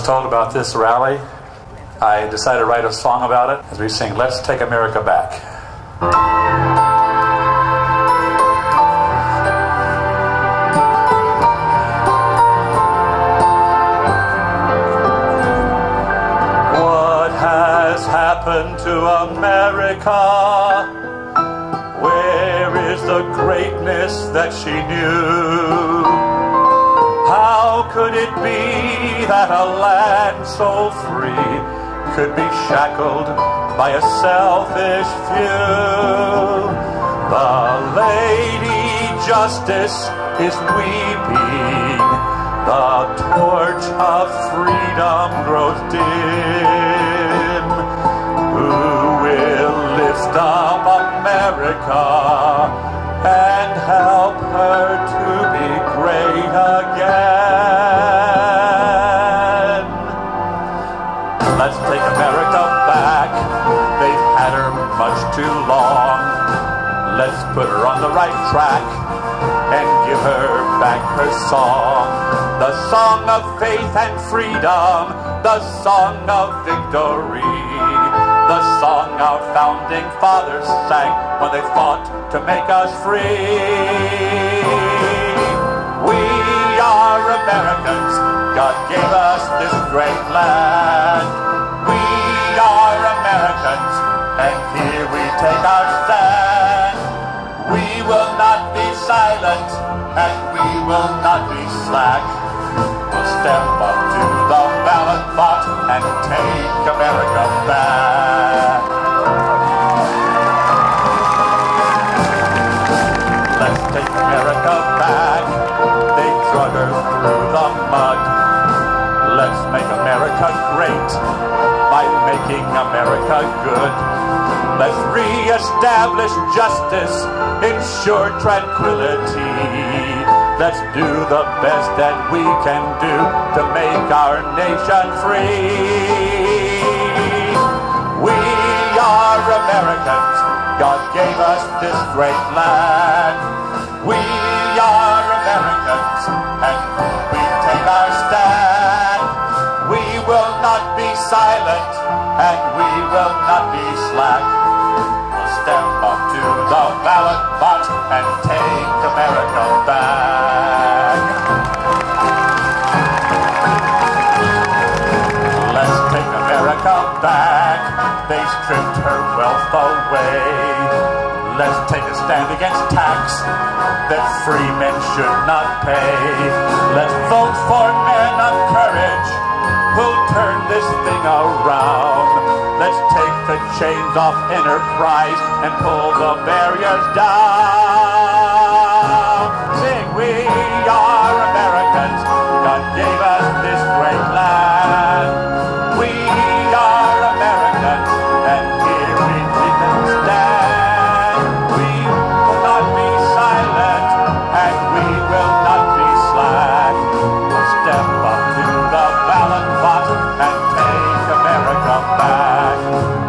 told about this rally, I decided to write a song about it as we sing "Let's Take America Back." What has happened to America? Where is the greatness that she knew? How could it be that a land so free could be shackled by a selfish few? The Lady Justice is weeping, the torch of freedom grows dim. Who will lift up America and help her to be great again? Let's take America back. They've had her much too long. Let's put her on the right track and give her back her song. The song of faith and freedom, the song of victory, the song our founding fathers sang when they fought to make us free. We are Americans. God gave us this great land. We are Americans, and here we take our stand. We will not be silent, and we will not be slack. We'll step up to the ballot box and take America back. Let's take America back. They drug her through the mud. Let's make America great by making America good. Let's re-establish justice, ensure tranquility. Let's do the best that we can do to make our nation free. We are Americans. God gave us this great land. We are Americans, and we take our stand. We will not be silent, and we will not be slack. We'll step up to the ballot box and take America back. Let's take America back. They stripped her wealth away. Let's take a stand against tax that free men should not pay. Let's vote for men of courage who'll turn this thing around. Let's take the chains off enterprise and pull the barriers down. Sing, we are Americans. God gave us this great land. We are Americans, and here we can stand. We will not be silent, and we will not be slack. We'll step up to the ballot box and take America back.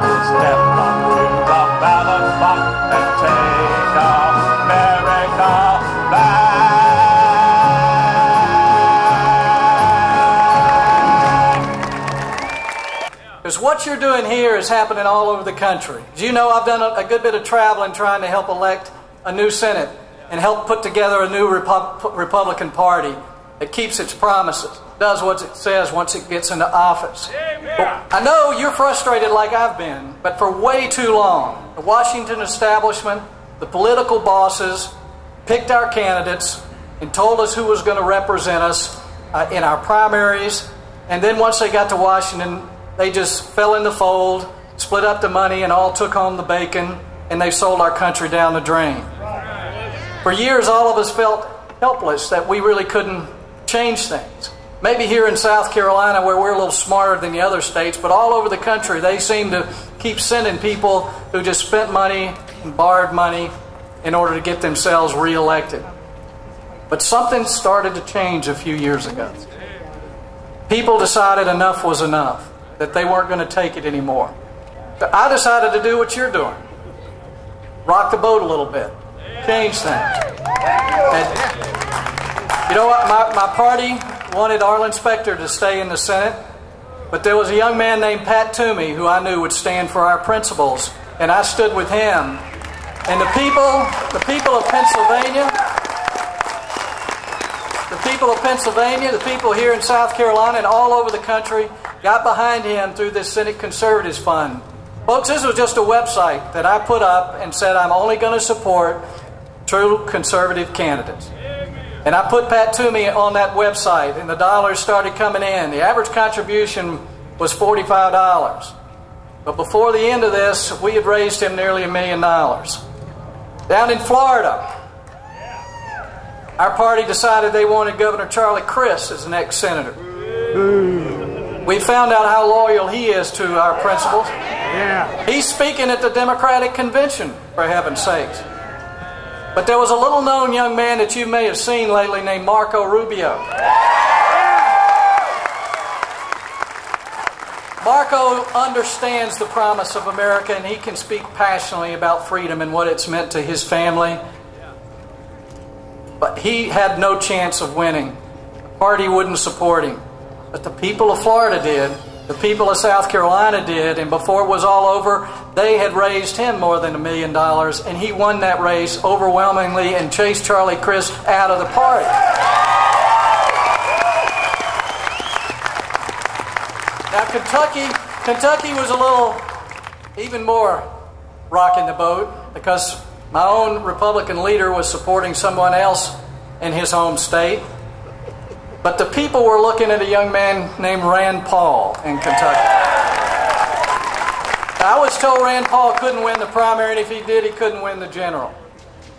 We'll step up to the ballot box and take America back. Because what you're doing here is happening all over the country. As you know, I've done a good bit of traveling trying to help elect a new Senate and help put together a new Republican Party that keeps its promises, does what it says once it gets into office. Well, I know you're frustrated like I've been, but for way too long, the Washington establishment, the political bosses, picked our candidates and told us who was going to represent us in our primaries, and then once they got to Washington, they just fell in the fold, split up the money, and all took home the bacon, and they sold our country down the drain. For years, all of us felt helpless that we really couldn't change things. Maybe here in South Carolina, where we're a little smarter than the other states, but all over the country, they seem to keep sending people who just spent money and borrowed money in order to get themselves reelected. But something started to change a few years ago. People decided enough was enough, that they weren't going to take it anymore. But I decided to do what you're doing. Rock the boat a little bit. Change things. And you know what? My party wanted Arlen Specter to stay in the Senate, But there was a young man named Pat Toomey who I knew would stand for our principles, and I stood with him. And the people of Pennsylvania, the people here in South Carolina and all over the country got behind him through this Senate Conservatives Fund. Folks, this was just a website that I put up and said I'm only going to support true conservative candidates. And I put Pat Toomey on that website, and the dollars started coming in. The average contribution was $45. But before the end of this, we had raised him nearly $1 million. Down in Florida, our party decided they wanted Governor Charlie Crist as the next senator. We found out how loyal he is to our principles. He's speaking at the Democratic convention, for heaven's sakes. But there was a little-known young man that you may have seen lately named Marco Rubio. Marco understands the promise of America, and he can speak passionately about freedom and what it's meant to his family. But he had no chance of winning. The party wouldn't support him. But the people of Florida did. The people of South Carolina did. And before it was all over, they had raised him more than $1 million. And he won that race overwhelmingly and chased Charlie Crist out of the party. Now, Kentucky was a little even more rocking the boat because my own Republican leader was supporting someone else in his home state. But the people were looking at a young man named Rand Paul in Kentucky. Now, I was told Rand Paul couldn't win the primary, and if he did, he couldn't win the general.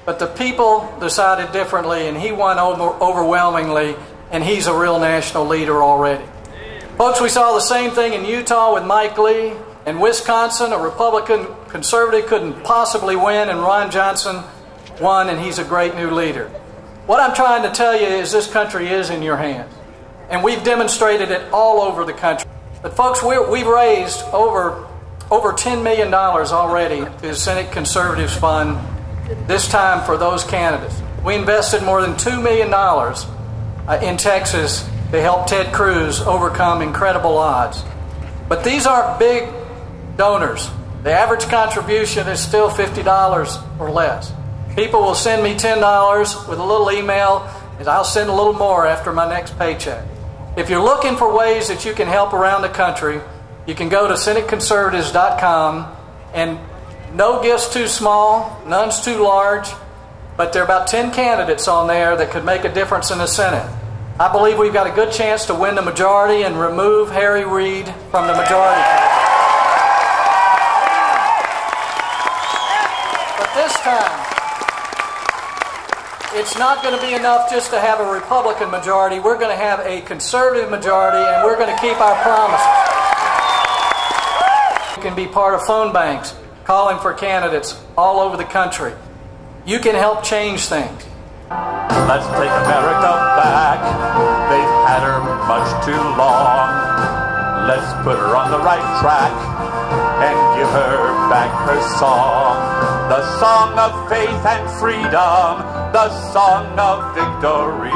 But the people decided differently, and he won overwhelmingly, and he's a real national leader already. Folks, we saw the same thing in Utah with Mike Lee. In Wisconsin, a Republican conservative couldn't possibly win, and Ron Johnson won, and he's a great new leader. What I'm trying to tell you is this country is in your hands. And we've demonstrated it all over the country. But folks, we've raised over $10 million already to the Senate Conservatives Fund, this time for those candidates. We invested more than $2 million in Texas to help Ted Cruz overcome incredible odds. But these aren't big donors. The average contribution is still $50 or less. People will send me $10 with a little email, and I'll send a little more after my next paycheck. If you're looking for ways that you can help around the country, you can go to senateconservatives.com, and no gift's too small, none's too large, but there are about 10 candidates on there that could make a difference in the Senate. I believe we've got a good chance to win the majority and remove Harry Reid from the majority. But this time, it's not going to be enough just to have a Republican majority. We're going to have a conservative majority, and we're going to keep our promises. You can be part of phone banks, calling for candidates all over the country. You can help change things. Let's take America back. They've had her much too long. Let's put her on the right track and give her back her song. The song of faith and freedom, the song of victory,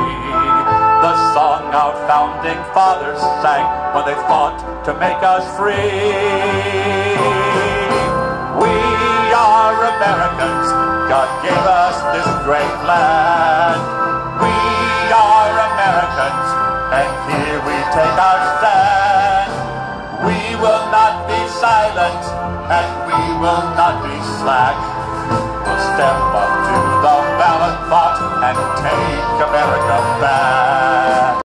the song our founding fathers sang when they fought to make us free. We are Americans, God gave us this great land. We are Americans, and here we take our stand. We will not be silent, and we will not be slack. We'll step up to the ballot box and take America back.